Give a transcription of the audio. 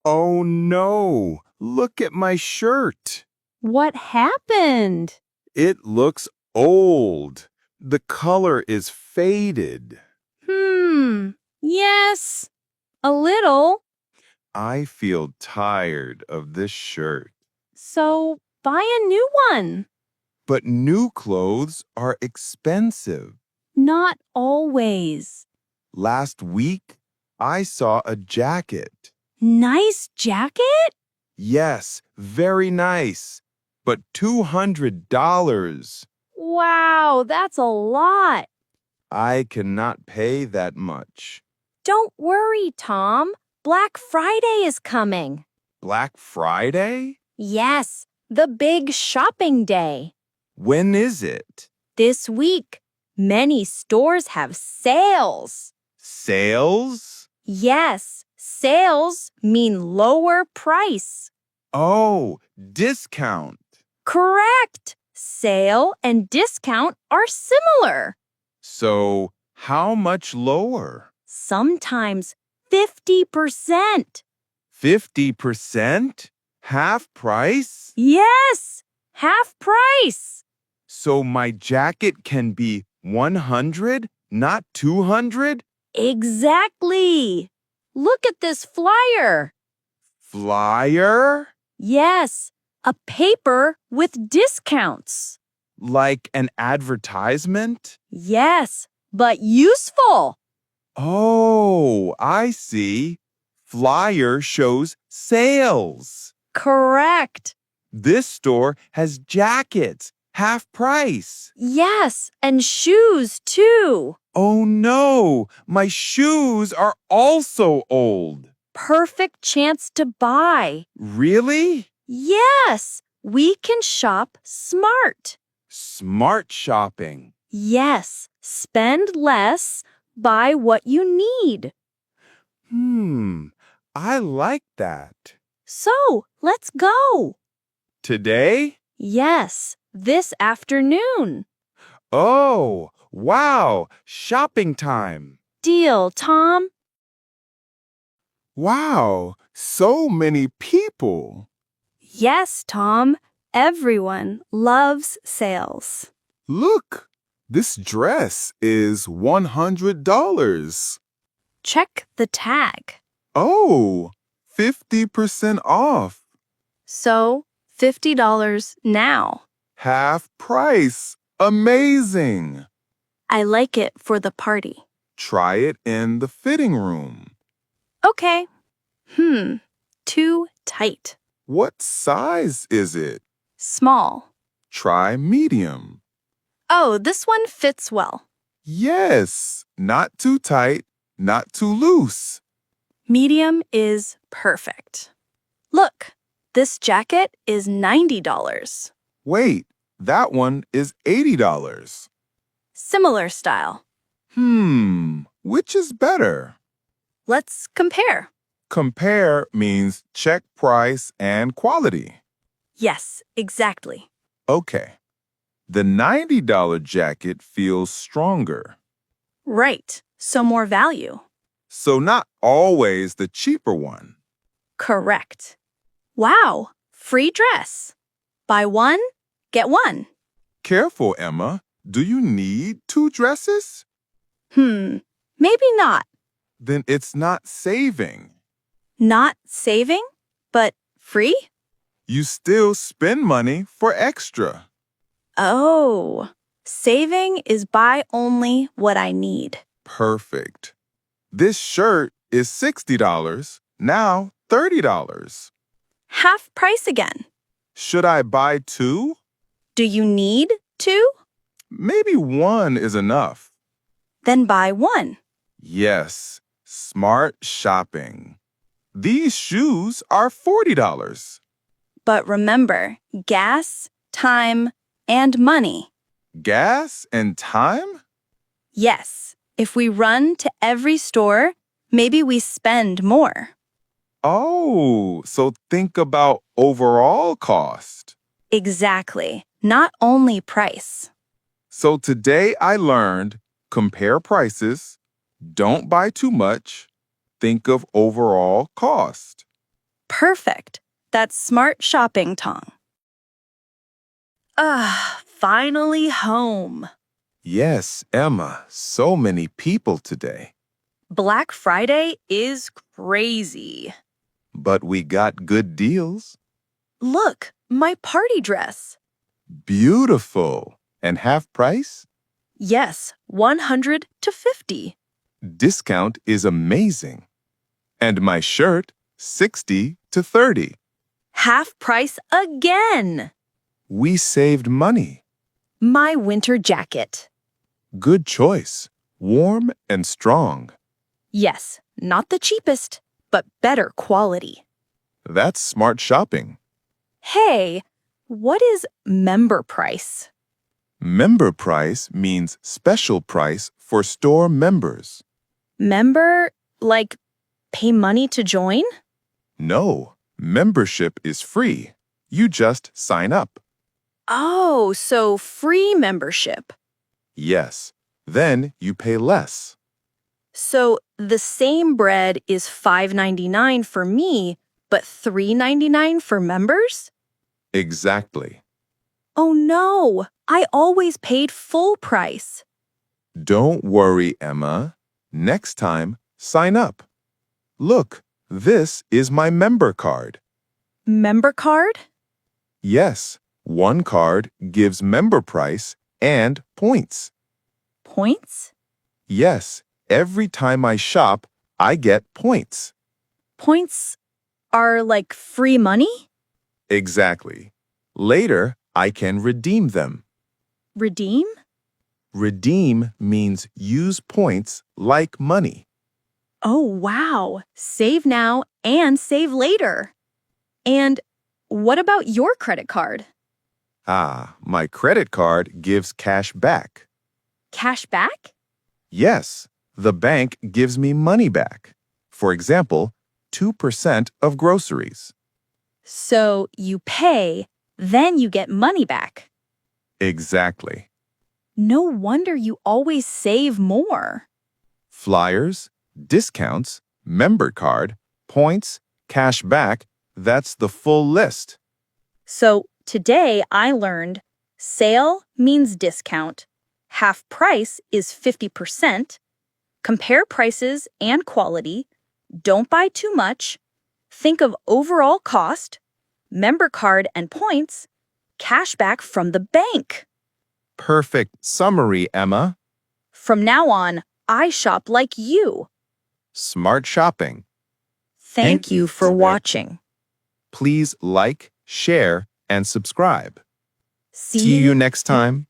Oh no, look at my shirt. What happened? It looks old. The color is faded. Yes, a little. I feel tired of this shirt. So buy a new one. But new clothes are expensive. Not always. Last week, I saw a jacket. Nice jacket? Yes, very nice. But $200. Wow, that's a lot. I cannot pay that much. Don't worry, Tom. Black Friday is coming. Black Friday? Yes, the big shopping day. When is it? This week, many stores have sales. Sales? Yes, sales mean lower price. Oh, discount. Correct. Sale and discount are similar. So, how much lower? Sometimes 50%. 50%? Half price? Yes, half price. So my jacket can be 100, not 200? Exactly. Look at this flyer. Flyer? Yes, a paper with discounts. Like an advertisement? Yes, but useful. Oh, I see. Flyer shows sales. Correct. This store has jackets, half price. Yes, and shoes too. Oh no, my shoes are also old. Perfect chance to buy. Really? Yes, we can shop smart. Smart shopping. Yes, spend less, buy what you need. I like that. So, let's go. Today? Yes, this afternoon. Oh, wow, shopping time. Deal, Tom. Wow, so many people. Yes, Tom. Everyone loves sales. Look, this dress is $100. Check the tag. Oh, 50% off. So, $50 now. Half price. Amazing. I like it for the party. Try it in the fitting room. Okay. Too tight. What size is it? Small. Try medium. Oh, this one fits well. Yes, not too tight, not too loose. Medium is perfect. Look, this jacket is $90. Wait, that one is $80. Similar style. Which is better? Let's compare. Compare means check price and quality. Yes, exactly. Okay. The $90 jacket feels stronger. Right, so more value. So not always the cheaper one. Correct. Wow, free dress. Buy one, get one. Careful, Emma. Do you need two dresses? Maybe not. Then it's not saving. Not saving, but free? You still spend money for extra. Oh, saving is buy only what I need. Perfect. This shirt is $60, now $30. Half price again. Should I buy two? Do you need two? Maybe one is enough. Then buy one. Yes, smart shopping. These shoes are $40. But remember, gas, time, and money. Gas and time? Yes, if we run to every store, maybe we spend more. Oh, so think about overall cost. Exactly, not only price. So today I learned compare prices, don't buy too much, think of overall cost. Perfect. That's smart shopping, Tong. Finally home. Yes, Emma, so many people today. Black Friday is crazy. But we got good deals. Look, my party dress. Beautiful. And half price? Yes, 100 to 50. Discount is amazing. And my shirt, 60 to 30. Half price again. We saved money. My winter jacket. Good choice. Warm and strong. Yes, not the cheapest, but better quality. That's smart shopping. Hey, what is member price? Member price means special price for store members. Member, like pay money to join? No, membership is free. You just sign up. Oh, so free membership. Yes, then you pay less. So the same bread is $5.99 for me, but $3.99 for members? Exactly. Oh no, I always paid full price. Don't worry, Emma. Next time, sign up. Look, this is my member card. Member card? Yes, one card gives member price and points. Points? Yes, every time I shop, I get points. Points are like free money? Exactly. Later, I can redeem them. Redeem? Redeem means use points like money. Oh, wow. Save now and save later. And what about your credit card? Ah, my credit card gives cash back. Cash back? Yes, the bank gives me money back. For example, 2% of groceries. So you pay, then you get money back. Exactly. No wonder you always save more. Flyers, discounts, member card, points, cash back, that's the full list. So today I learned sale means discount, half price is 50%, compare prices and quality, don't buy too much, think of overall cost, member card and points, cash back from the bank. Perfect summary, Emma. From now on, I shop like you. Smart shopping. Thank you for watching. Please like, share, and subscribe. See See you next time.